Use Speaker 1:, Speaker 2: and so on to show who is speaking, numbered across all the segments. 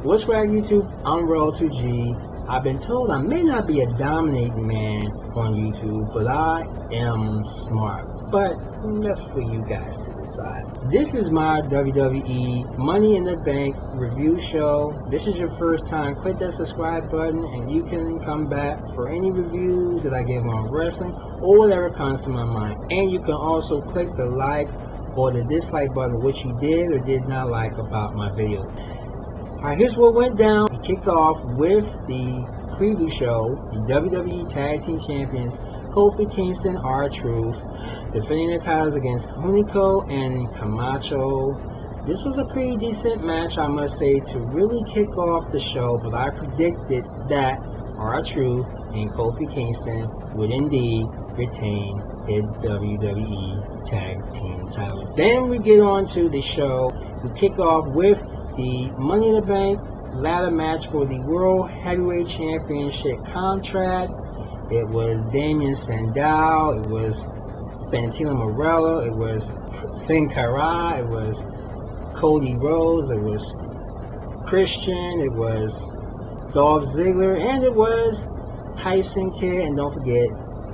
Speaker 1: What's right, YouTube? I'm Royal2G. I've been told I may not be a dominating man on YouTube, but I am smart. But that's for you guys to decide. This is my WWE Money in the Bank review show. This is your first time, click that subscribe button and you can come back for any reviews that I give on wrestling or whatever comes to my mind. And you can also click the like or the dislike button, which you did or did not like about my video. Alright, here's what went down. We kicked off with the preview show. The WWE Tag Team Champions Kofi Kingston, R-Truth, defending their titles against Hunico and Camacho. This was a pretty decent match, I must say, to really kick off the show, but I predicted that R-Truth and Kofi Kingston would indeed retain their WWE Tag Team titles. Then we get on to the show. We kick off with the Money in the Bank ladder match for the World Heavyweight Championship contract. It was Damien Sandow, it was Santino Marella, it was Sin Cara, it was Cody Rhodes, it was Christian, it was Dolph Ziggler, and it was Tyson Kidd, and don't forget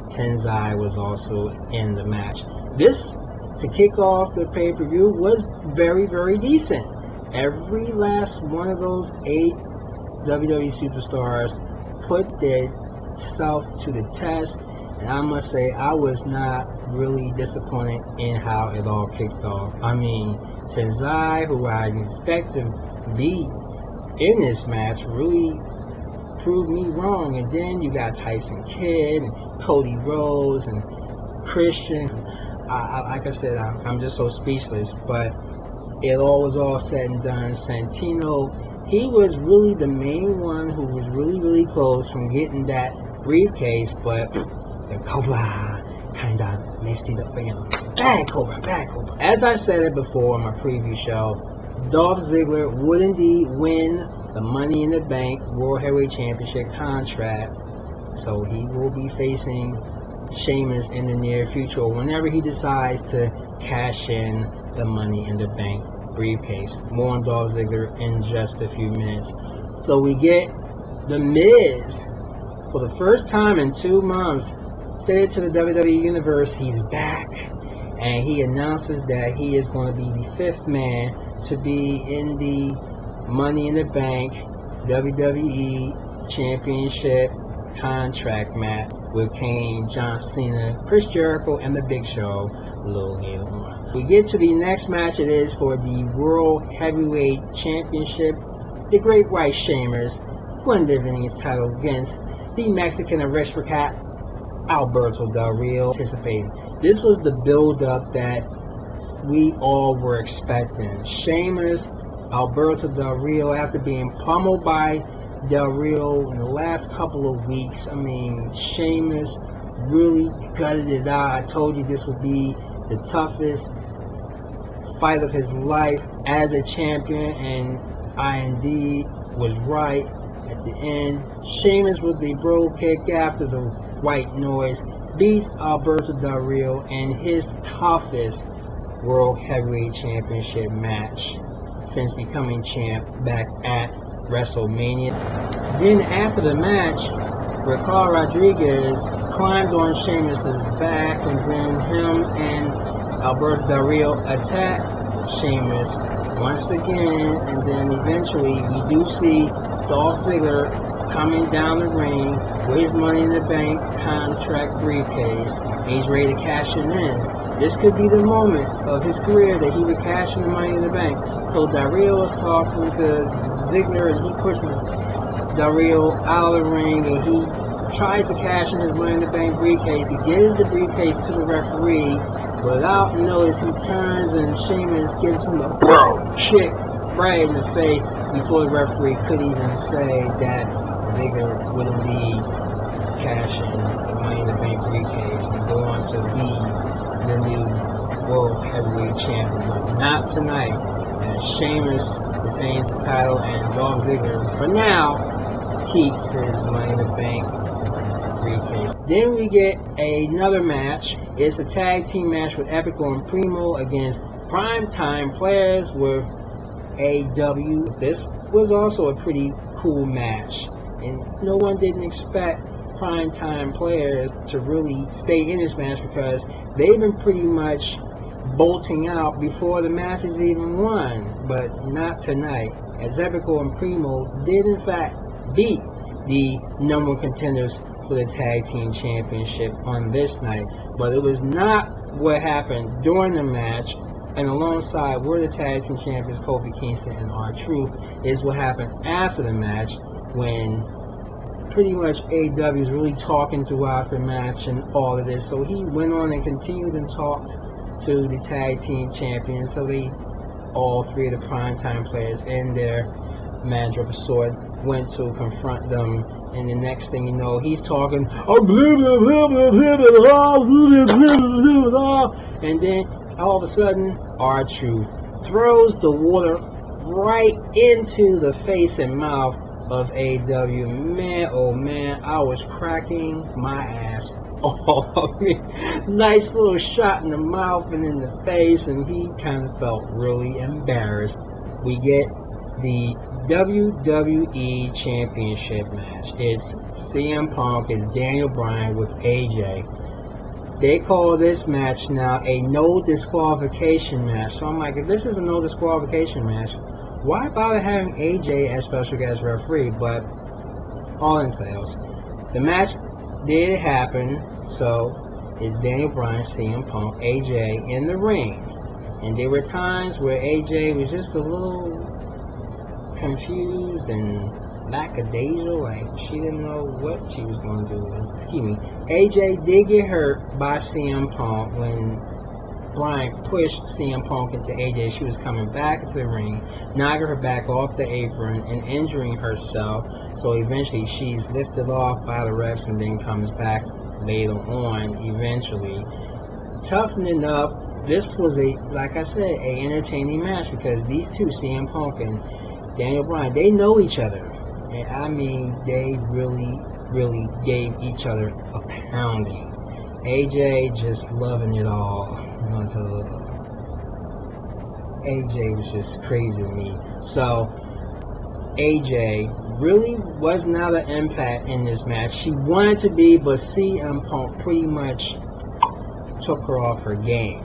Speaker 1: Tenzai was also in the match. This, to kick off the pay-per-view, was very, very decent. Every last one of those 8 WWE superstars put their self to the test, and I must say I was not really disappointed in how it all kicked off. I mean, Tenzai, who I expect to be in this match, really proved me wrong. And then you got Tyson Kidd and Cody Rhodes and Christian. Like I said, I'm just so speechless. But it all was all said and done. Santino, he was really the main one who was really close from getting that briefcase, but the Cobra kind of messed it up for him. Bad Cobra. As I said it before on my preview show, Dolph Ziggler would indeed win the Money in the Bank World Heavyweight Championship contract, so he will be facing Sheamus in the near future, or whenever he decides to cash in the Money in the Bank briefcase. More on Dolph Ziggler in just a few minutes. So we get The Miz, for the first time in 2 months, stated to the WWE Universe he's back, and he announces that he is going to be the 5th man to be in the Money in the Bank WWE Championship contract match with Kane, John Cena, Chris Jericho, and The Big Show a little later on. We get to the next match. It is for the World Heavyweight Championship. The Great White Shamers won defending his title against the Mexican aristocrat Alberto Del Rio. Anticipating. This was the build-up that we all were expecting. Sheamus, Alberto Del Rio, after being pummeled by Del Rio in the last couple of weeks. I mean, Sheamus really gutted it out. I told you this would be the toughest fight of his life as a champion, and I indeed was right. At the end, Sheamus with the bro kick after the white noise beats Alberto Del Rio in his toughest World Heavyweight Championship match since becoming champ back at WrestleMania. Then after the match, Raquel Rodriguez climbed on Sheamus's back, and then him and Alberto Del Rio attacked Sheamus once again, and then eventually we do see Dolph Ziggler coming down the ring with his Money in the Bank contract briefcase, and he's ready to cash it in. This could be the moment of his career that he would cash in the Money in the Bank. So Del Rio is talking to Ziggler, and he pushes Del Rio out of the ring, and he tries to cash in his Money in the Bank briefcase. He gives the briefcase to the referee. Without notice, he turns and Sheamus gives him a kick right in the face before the referee could even say that Ziggler would indeed cash in the Money in the Bank briefcase and go on to be the new World Heavyweight Champion. But not tonight, as Sheamus retains the title and Dolph Ziggler, for now, keeps his Money in the Bank briefcase. Then we get another match. It's a tag team match with Epico and Primo against Primetime Players with AEW. This was also a pretty cool match, and no one didn't expect primetime players to really stay in this match because they've been pretty much bolting out before the match is even won. But not tonight, as Epico and Primo did in fact beat the number one contenders for the tag team championship on this night. But it was not what happened during the match, and alongside were the tag team champions Kofi Kingston and R-Truth, is what happened after the match, when pretty much AEW was really talking throughout the match and all of this. So he went on and continued and talked to the tag team champions. So they, all three of the primetime players and their manager of a sort, went to confront them. And the next thing you know, he's talking, and then all of a sudden, R-Truth throws the water right into the face and mouth of AEW. Man, oh man, I was cracking my ass. Oh, nice little shot in the mouth and in the face, and he kind of felt really embarrassed. We get the WWE Championship match. It's CM Punk, it's Daniel Bryan with AJ. They call this match now a no disqualification match. So I'm like, if this is a no disqualification match, why bother having AJ as special guest referee? But all entails, the match did happen. So it's Daniel Bryan, CM Punk, AJ in the ring. And there were times where AJ was just a little confused and lackadaisical, like she didn't know what she was going to do. Excuse me. AJ did get hurt by CM Punk when Bryan pushed CM Punk into AJ. She was coming back into the ring, knocking her back off the apron and injuring herself. So eventually she's lifted off by the refs and then comes back later on eventually. Toughening up, this was like I said, a entertaining match because these two, CM Punk and Daniel Bryan, they know each other. And I mean, they really gave each other a pounding. AJ just loving it all. AJ was just crazy to me. So AJ really was not an impact in this match. She wanted to be, but CM Punk pretty much took her off her game.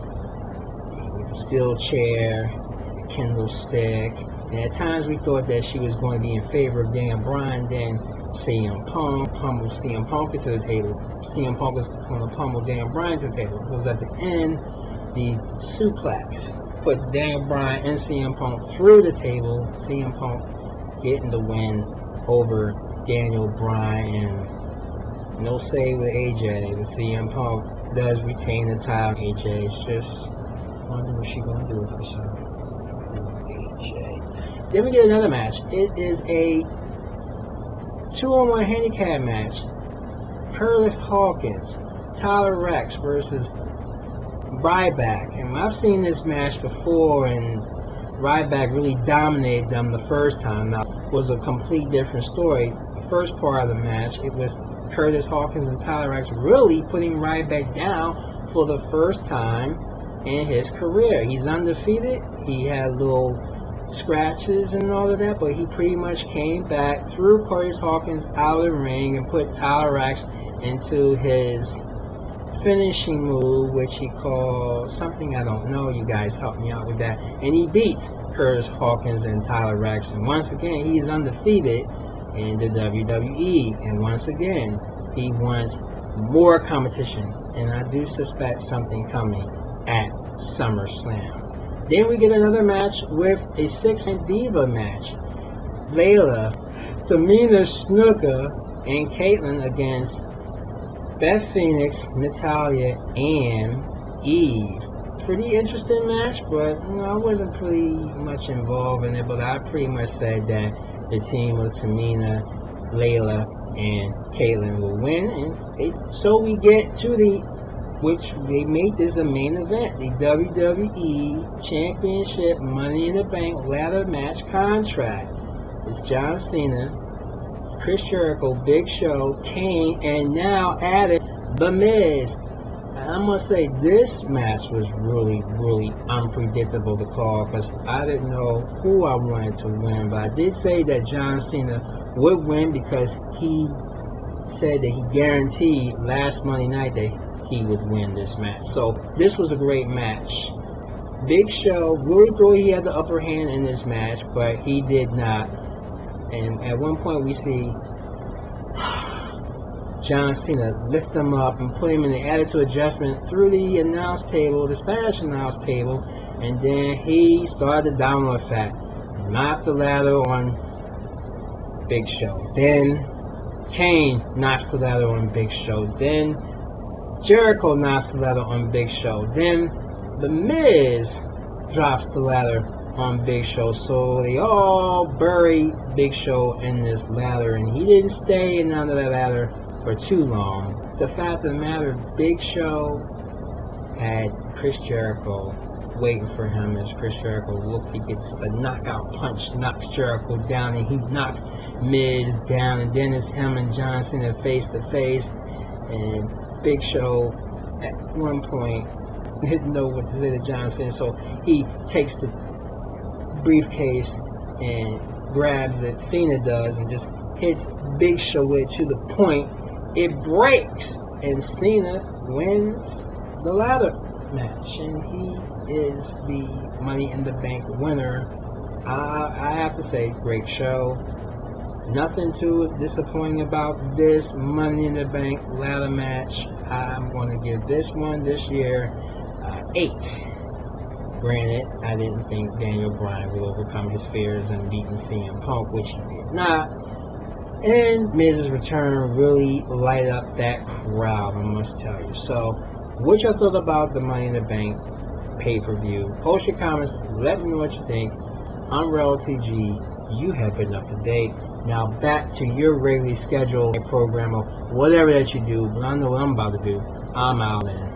Speaker 1: With the steel chair, the Kindle stick. And at times we thought that she was going to be in favor of Daniel Bryan, then CM Punk pummeled CM Punk into the table. CM Punk was going to pummel Daniel Bryan to the table. It was at the end, the suplex puts Daniel Bryan and CM Punk through the table. CM Punk getting the win over Daniel Bryan. And no save with AJ. The CM Punk does retain the title. AJ's just wondering what she's going to do with herself. AJ. Then we get another match. It is a 2-on-1 handicap match. Curtis Hawkins, Tyler Rex versus Ryback. And I've seen this match before, and Ryback really dominated them the first time. Now, it was a complete different story. The first part of the match, it was Curtis Hawkins and Tyler Rex really putting Ryback down for the first time in his career. He's undefeated. He had little scratches and all of that, but he pretty much came back, threw Curtis Hawkins out of the ring, and put Tyler Rex into his finishing move, which he called something I don't know. You guys help me out with that. And he beat Curtis Hawkins and Tyler Rex, and once again he's undefeated in the WWE, and once again he wants more competition, and I do suspect something coming at SummerSlam. Then we get another match with a 6-man Diva match. Layla, Tamina Snuka, and Caitlyn against Beth Phoenix, Natalya, and Eve. Pretty interesting match, but I wasn't pretty much involved in it, but I pretty much said that the team of Tamina, Layla, and Caitlyn will win. And so we get to which they made this a main event, the WWE Championship Money in the Bank ladder match contract. It's John Cena, Chris Jericho, Big Show, Kane, and now added The Miz. And I must say, this match was really, really unpredictable to call because I didn't know who I wanted to win. But I did say that John Cena would win because he said that he guaranteed last Monday night that he would win this match. So this was a great match. Big Show really thought he had the upper hand in this match, but he did not. And at one point we see John Cena lift him up and put him in the attitude adjustment through the announce table, the Spanish announce table, and then he started the domino effect, knocked the ladder on Big Show. Then Kane knocks the ladder on Big Show. Then Jericho knocks the ladder on Big Show. Then The Miz drops the ladder on Big Show. So they all bury Big Show in this ladder, and he didn't stay in under that ladder for too long. The fact of the matter, Big Show had Chris Jericho waiting for him as Chris Jericho looked. He gets a knockout punch, knocks Jericho down, and he knocks Miz down, and then it's him and John Cena face to face. And Big Show at one point didn't know what to say to John Cena, so he takes the briefcase and grabs it, Cena does, and just hits Big Show with it to the point it breaks, and Cena wins the ladder match, and he is the Money in the Bank winner. I have to say, great show. Nothing too disappointing about this Money in the Bank ladder match. I'm going to give this one this year 8. Granted, I didn't think Daniel Bryan would overcome his fears and beat CM Punk, which he did not. And Miz's return really light up that crowd, I must tell you. So, what y'all thought about the Money in the Bank pay-per-view? Post your comments, let me know what you think. I'm RealTG, you have been up to date. Now back to your regularly scheduled program or whatever that you do, but I know what I'm about to do. I'm out, man.